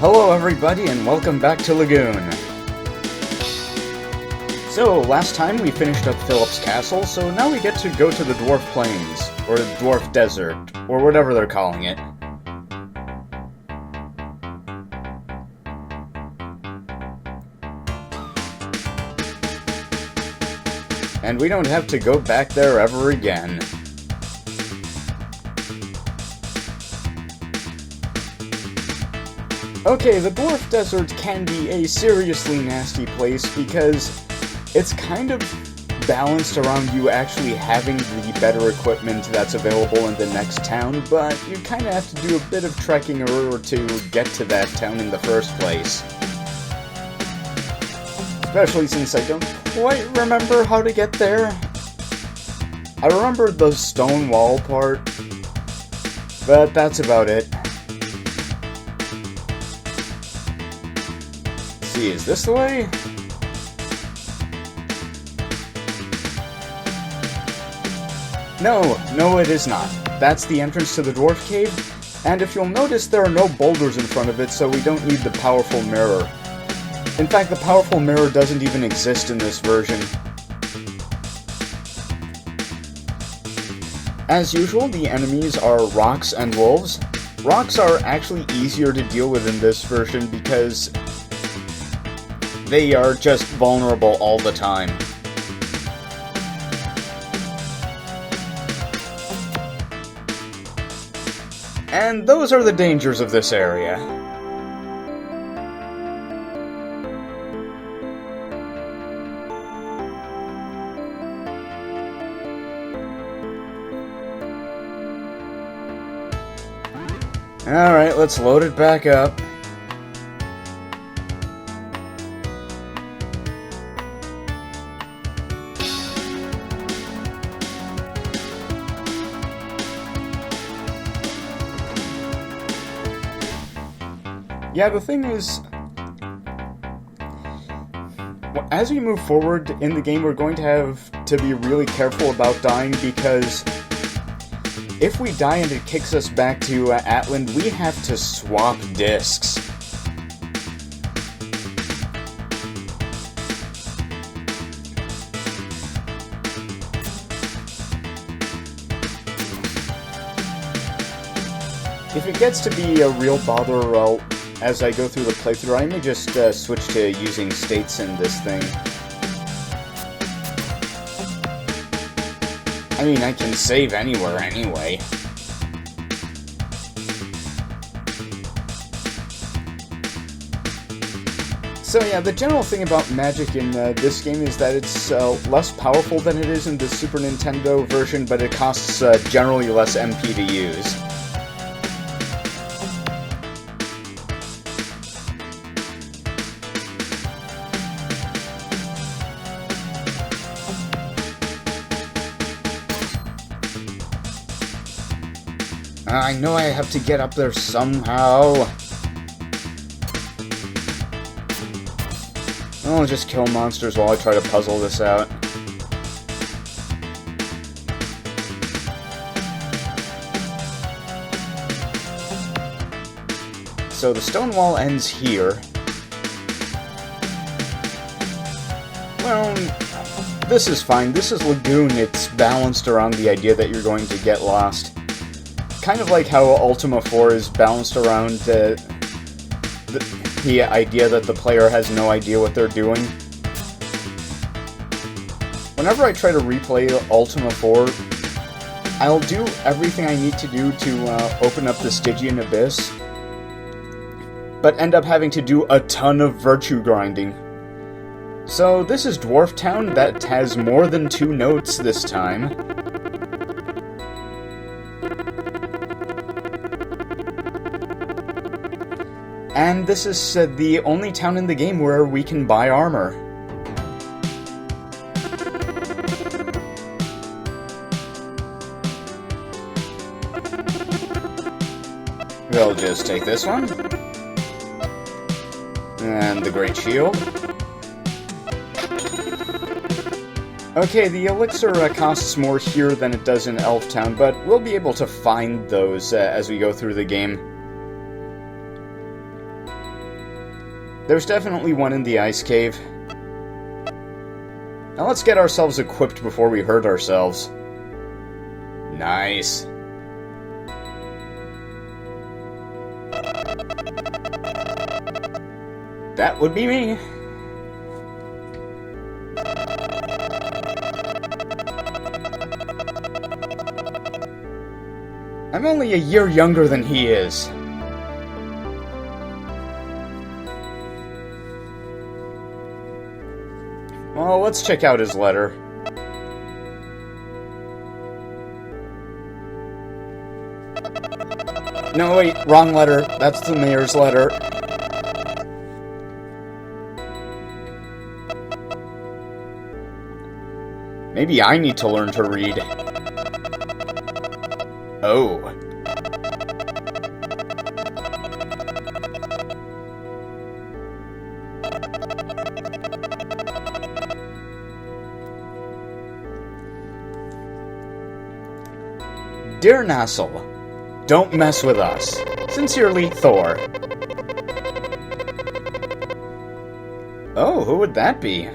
Hello everybody and welcome back to Lagoon. So, last time we finished up Philip's castle, so now we get to go to the Dwarf Plains, or the Dwarf Desert, or whatever they're calling it. And we don't have to go back there ever again. Okay, the Dwarf Desert can be a seriously nasty place because it's kind of balanced around you actually having the better equipment that's available in the next town, but you kind of have to do a bit of trekking in order to get to that town in the first place. Especially since I don't quite remember how to get there. I remember the stone wall part, but that's about it. Let's see, is this the way? No, it is not. That's the entrance to the Dwarf Cave, and if you'll notice, there are no boulders in front of it, so we don't need the powerful mirror. In fact, the powerful mirror doesn't even exist in this version. As usual, the enemies are rocks and wolves. Rocks are actually easier to deal with in this version because they are just vulnerable all the time. And those are the dangers of this area. Alright, let's load it back up. Yeah, the thing is, as we move forward in the game, we're going to have to be really careful about dying, because if we die and it kicks us back to Atland, we have to swap discs. If it gets to be a real bother, well, as I go through the playthrough, I may just switch to using states in this thing. I mean, I can save anywhere anyway. So yeah, the general thing about magic in this game is that it's less powerful than it is in the Super Nintendo version, but it costs generally less MP to use. I know I have to get up there somehow. I'll just kill monsters while I try to puzzle this out. So the stone wall ends here. Well, this is fine. This is Lagoon. It's balanced around the idea that you're going to get lost. Kind of like how Ultima 4 is balanced around the idea that the player has no idea what they're doing. Whenever I try to replay Ultima 4, I'll do everything I need to do to open up the Stygian Abyss, but end up having to do a ton of virtue grinding. So this is Dwarf Town that has more than 2 notes this time. And this is the only town in the game where we can buy armor. We'll just take this one. And the Great Shield. Okay, the elixir costs more here than it does in Elf Town, but we'll be able to find those as we go through the game. There's definitely one in the ice cave. Now let's get ourselves equipped before we hurt ourselves. Nice. That would be me. I'm only a year younger than he is. Well, let's check out his letter. No, wait, wrong letter. That's the mayor's letter. Maybe I need to learn to read. Oh. Dear Nassel, don't mess with us. Sincerely, Thor. Oh, who would that be?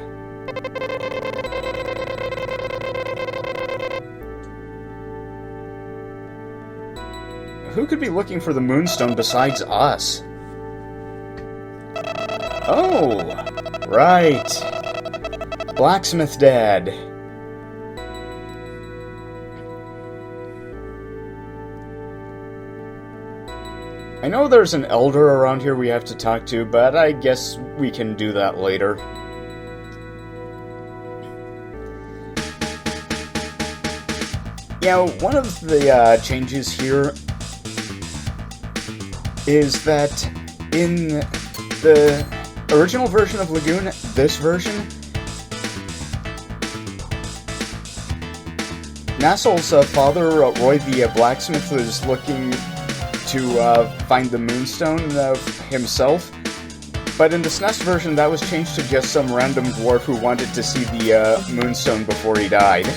Who could be looking for the Moonstone besides us? Oh, right. Blacksmith Dad. I know there's an elder around here we have to talk to, but I guess we can do that later. Yeah, one of the changes here is that in the original version of Lagoon, this version, Nassel's father, Roy the blacksmith, was looking to find the Moonstone himself, but in the SNES version that was changed to just some random dwarf who wanted to see the Moonstone before he died.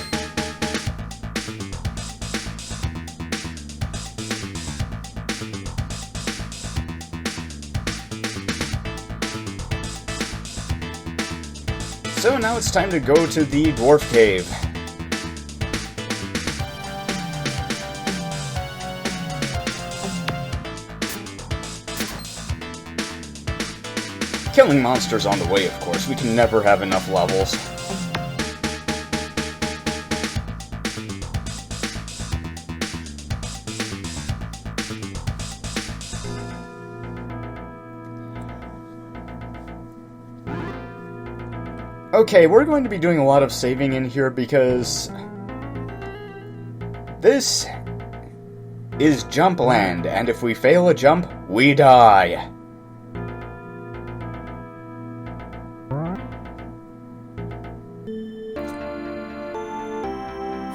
So now it's time to go to the dwarf cave. Killing monsters on the way, of course. We can never have enough levels. Okay, we're going to be doing a lot of saving in here because this is Jump Land, and if we fail a jump, we die.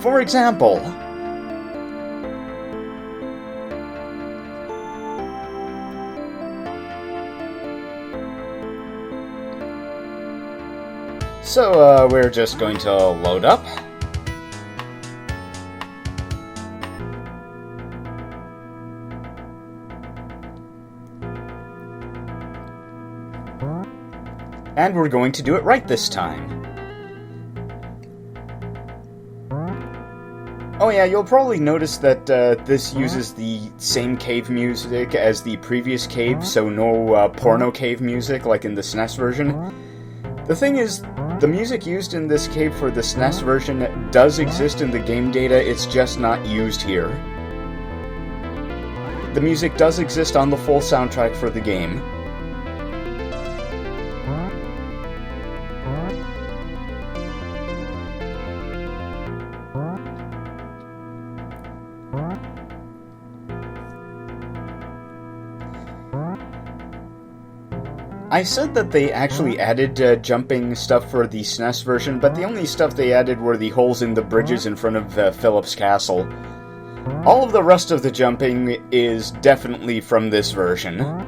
For example, so we're just going to load up. And we're going to do it right this time. Oh yeah, you'll probably notice that this uses the same cave music as the previous cave, so no porno cave music like in the SNES version. The thing is, the music used in this cave for the SNES version does exist in the game data, it's just not used here. The music does exist on the full soundtrack for the game. I said that they actually added jumping stuff for the SNES version, but the only stuff they added were the holes in the bridges in front of Philip's castle. All of the rest of the jumping is definitely from this version.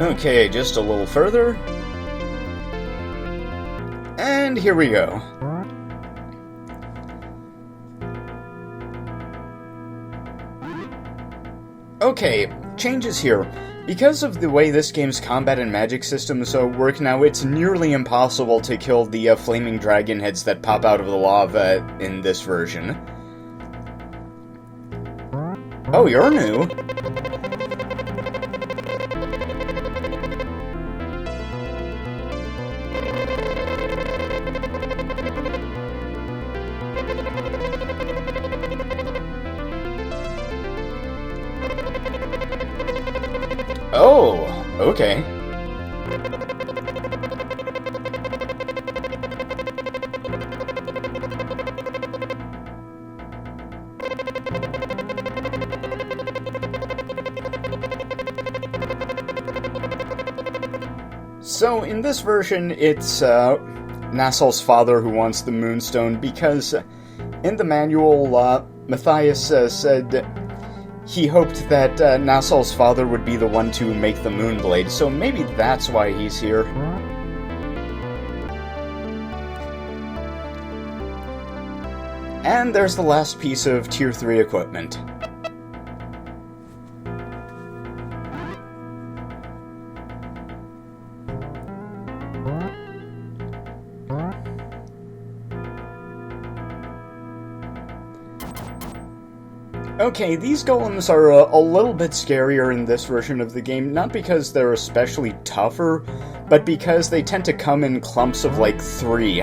Okay, just a little further. And here we go. Okay, changes here. Because of the way this game's combat and magic systems work now, it's nearly impossible to kill the flaming dragon heads that pop out of the lava in this version. Oh, you're new. Oh, okay. So, in this version, it's Nasal's father who wants the Moonstone, because in the manual, Matthias said he hoped that Nasal's father would be the one to make the Moonblade, so maybe that's why he's here. And there's the last piece of Tier 3 equipment. Okay, these golems are a little bit scarier in this version of the game, not because they're especially tougher, but because they tend to come in clumps of like 3.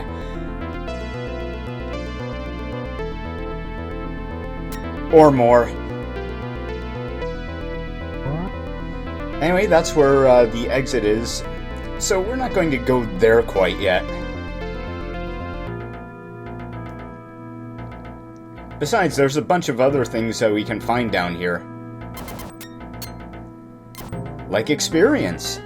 Or more. Anyway, that's where the exit is, so we're not going to go there quite yet. Besides, there's a bunch of other things that we can find down here. Like experience.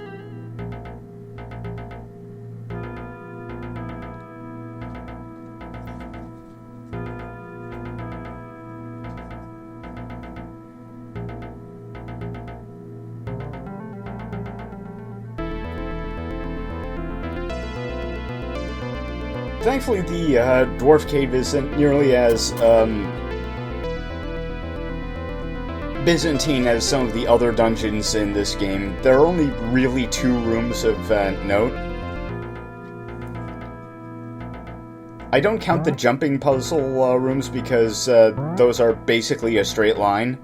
Thankfully, the Dwarf Cave isn't nearly as Byzantine as some of the other dungeons in this game. There are only really 2 rooms of note. I don't count the jumping puzzle rooms because those are basically a straight line.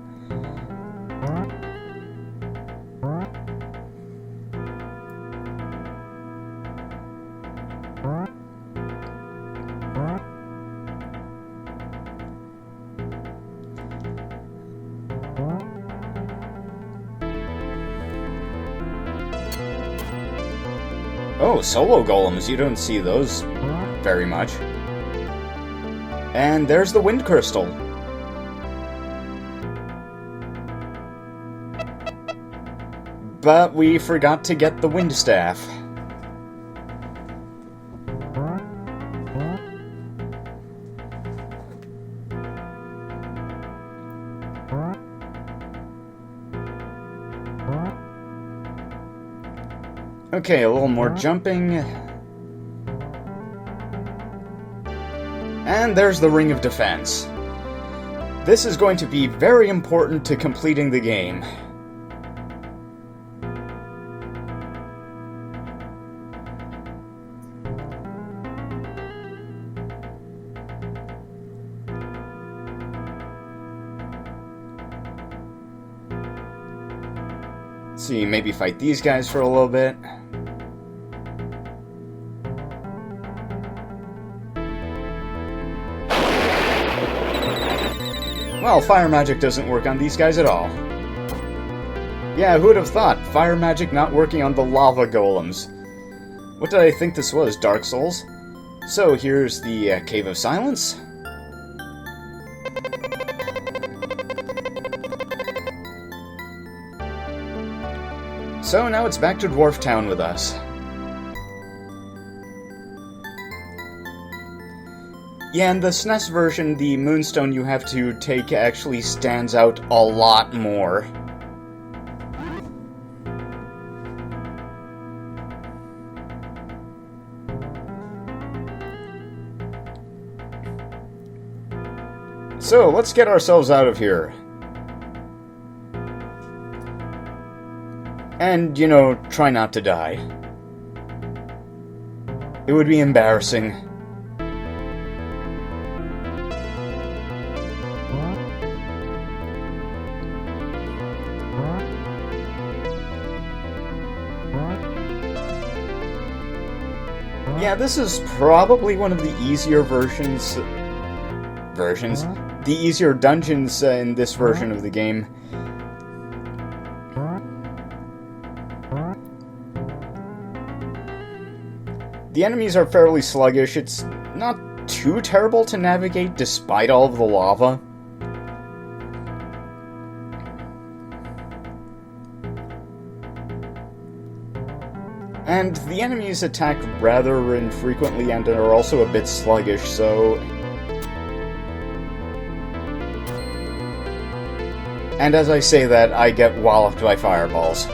Oh, solo golems, you don't see those very much. And there's the wind crystal. But we forgot to get the wind staff. Okay, a little more jumping. And there's the Ring of Defense. This is going to be very important to completing the game. Let's see, maybe fight these guys for a little bit. Well, fire magic doesn't work on these guys at all. Yeah, who would have thought? Fire magic not working on the lava golems. What did I think this was, Dark Souls? So, here's the Cave of Silence. So, now it's back to Dwarf Town with us. Yeah, in the SNES version, the Moonstone you have to take actually stands out a lot more. So, let's get ourselves out of here. And, you know, try not to die. It would be embarrassing. Yeah, this is probably one of the easier versions, the easier dungeons in this version of the game. The enemies are fairly sluggish. It's not too terrible to navigate despite all of the lava. And the enemies attack rather infrequently and are also a bit sluggish, so... And as I say that, I get walloped by fireballs.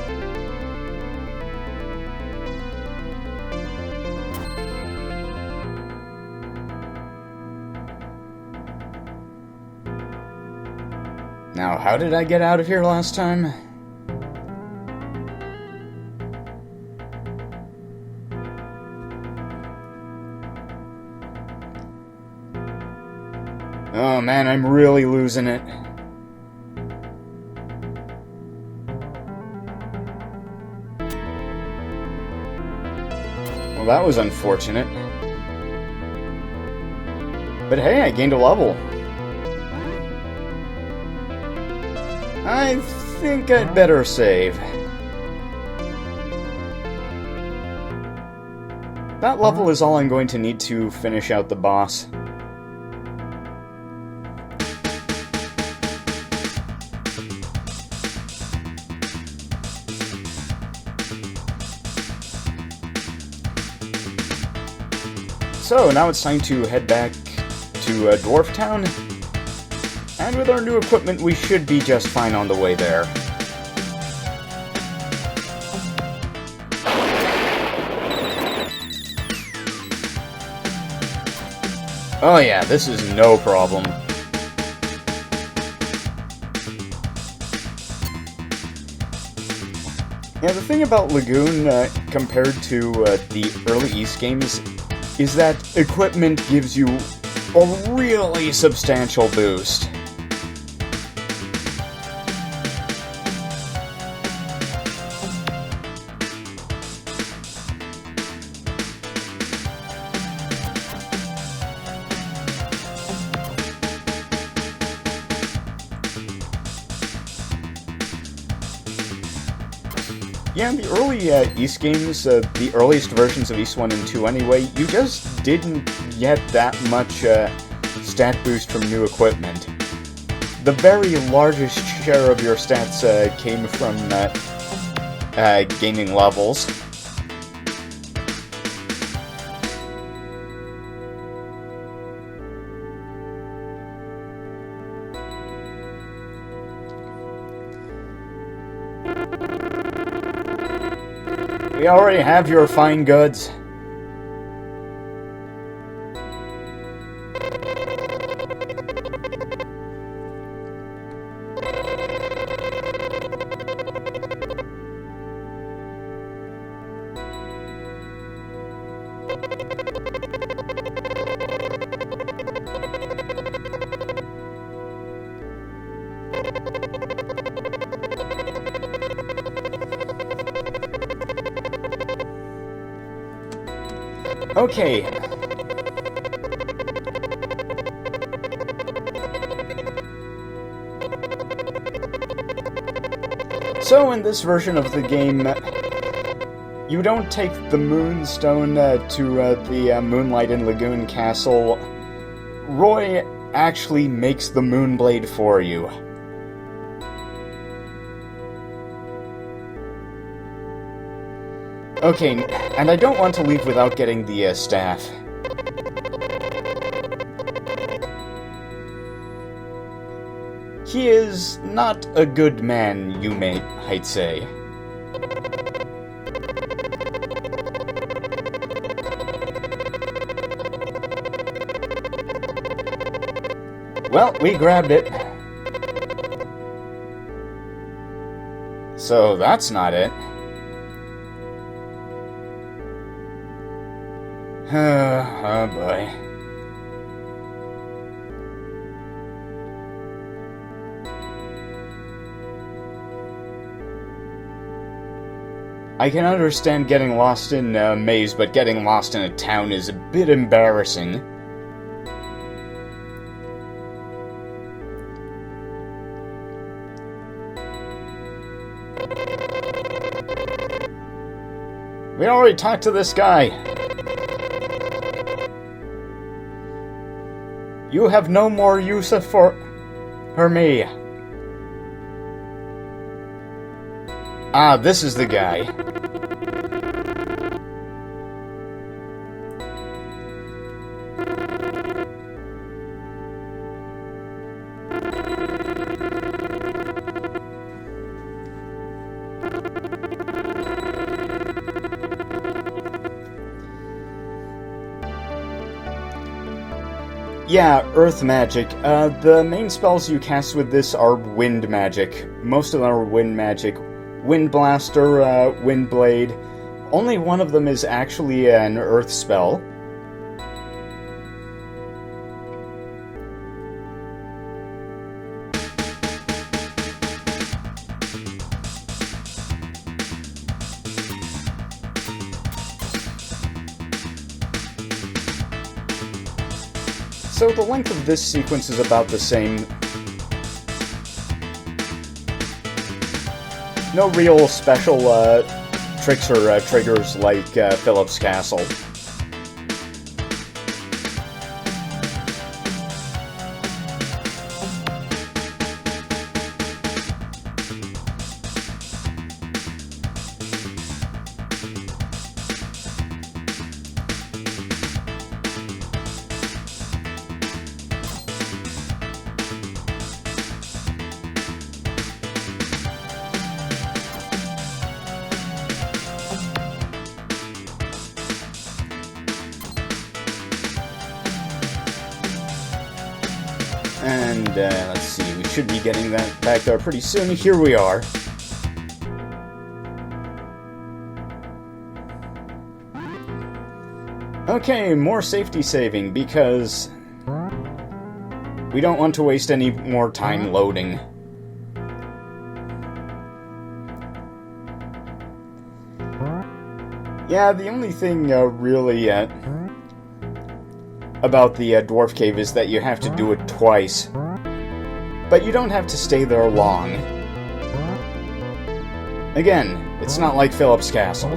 Now, how did I get out of here last time? Oh man, I'm really losing it. Well, that was unfortunate. But hey, I gained a level. I think I'd better save. That level is all I'm going to need to finish out the boss. So, now it's time to head back to Dwarf Town. And with our new equipment, we should be just fine on the way there. Oh yeah, this is no problem. Yeah, the thing about Lagoon, compared to the early East games, is that equipment gives you a really substantial boost. Yeah, in the early East games, the earliest versions of East 1 and 2 anyway, you just didn't get that much stat boost from new equipment. The very largest share of your stats came from gaining levels. We already have your fine goods. Okay. So in this version of the game, you don't take the Moonstone to the Moonlight in Lagoon Castle. Roy actually makes the Moonblade for you. Okay, and I don't want to leave without getting the staff. He is not a good man, you might say. Well, we grabbed it. So that's not it. Oh boy. I can understand getting lost in a maze, but getting lost in a town is a bit embarrassing. We already talked to this guy. You have no more use for me. Ah, this is the guy. Yeah, earth magic. The main spells you cast with this are wind magic. Most of them are wind magic. Wind Blaster, Wind Blade. Only one of them is actually an earth spell. So the length of this sequence is about the same. No real special tricks or triggers like Philip's Castle. And, let's see, we should be getting that back there pretty soon. Here we are. Okay, more safety saving, because we don't want to waste any more time loading. Yeah, the only thing really about the Dwarf Cave is that you have to do it twice. But you don't have to stay there long. Again, it's not like Philip's Castle.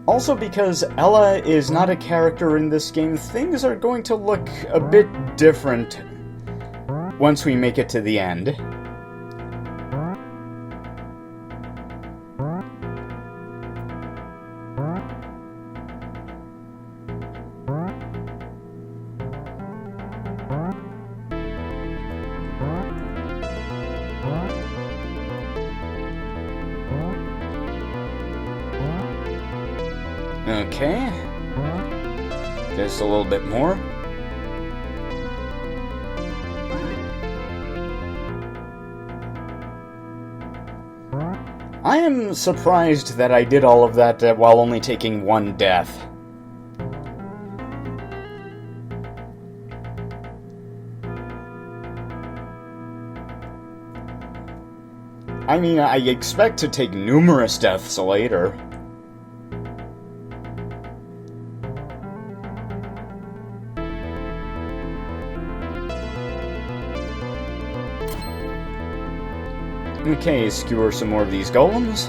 Also, because Ella is not a character in this game, things are going to look a bit different once we make it to the end. Okay, just a little bit more. I am surprised that I did all of that while only taking one death. I mean, I expect to take numerous deaths later. Okay, skewer some more of these golems.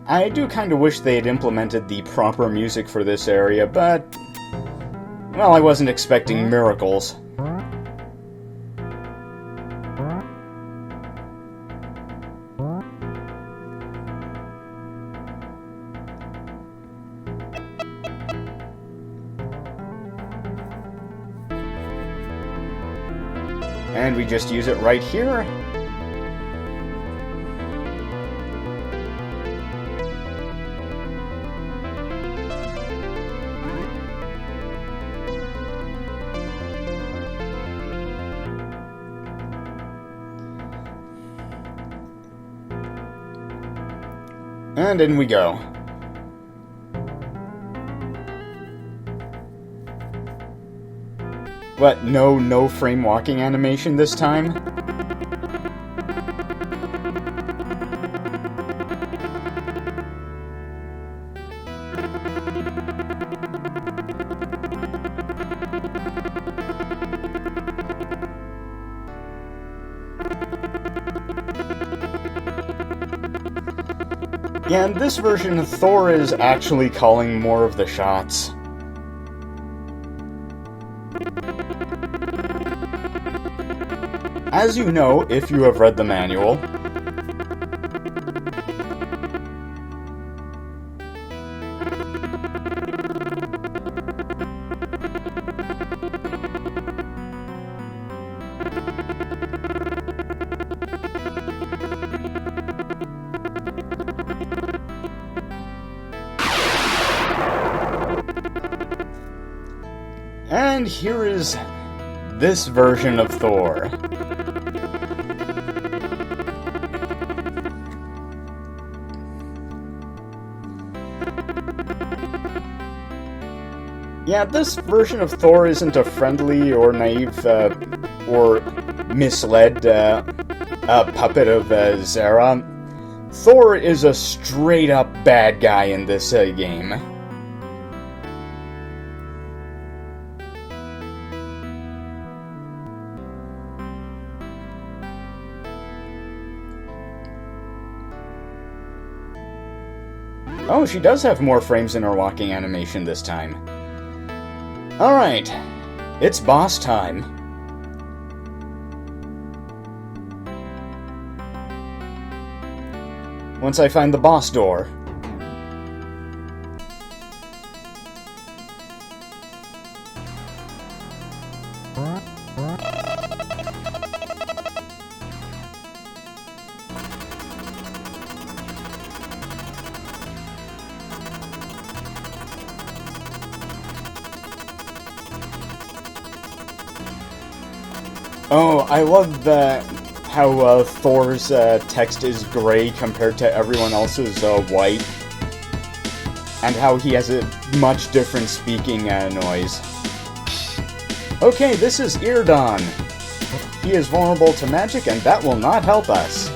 I do kind of wish they had implemented the proper music for this area, but, well, I wasn't expecting miracles. And we just use it right here. And in we go. What, no frame walking animation this time? Yeah, in this version, Thor is actually calling more of the shots. As you know, if you have read the manual, and here is this version of Thor. Yeah, this version of Thor isn't a friendly or naive or misled puppet of Zera. Thor is a straight-up bad guy in this game. Oh, she does have more frames in her walking animation this time. Alright, it's boss time. Once I find the boss door. Oh, I love how Thor's text is gray compared to everyone else's white, and how he has a much different speaking noise. Okay, this is Eardon. He is vulnerable to magic, and that will not help us.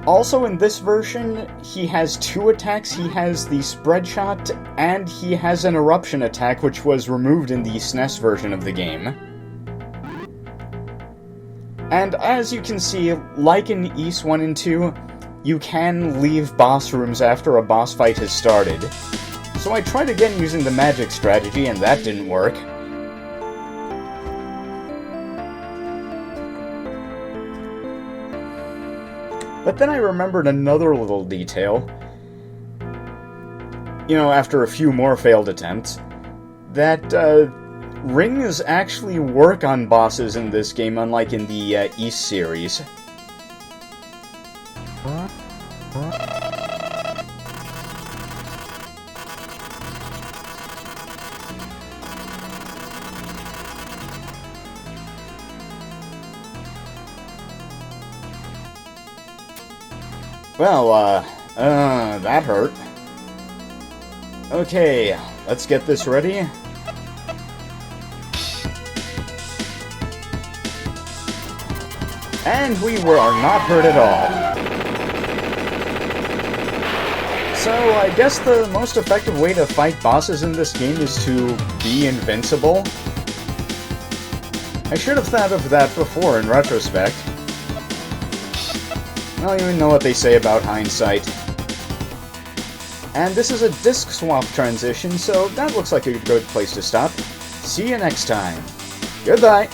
Also, in this version, he has two attacks. He has the Spread Shot, and he has an Eruption attack, which was removed in the SNES version of the game. And as you can see, like in Ys 1 and 2, you can leave boss rooms after a boss fight has started. So I tried again using the magic strategy, and that didn't work. But then I remembered another little detail. You know, after a few more failed attempts, that rings actually work on bosses in this game, unlike in the Ys series. Well, that hurt. Okay, let's get this ready. And we are not hurt at all. So, I guess the most effective way to fight bosses in this game is to be invincible. I should have thought of that before in retrospect. I don't even know what they say about hindsight. And this is a disc swap transition, so that looks like a good place to stop. See you next time. Goodbye!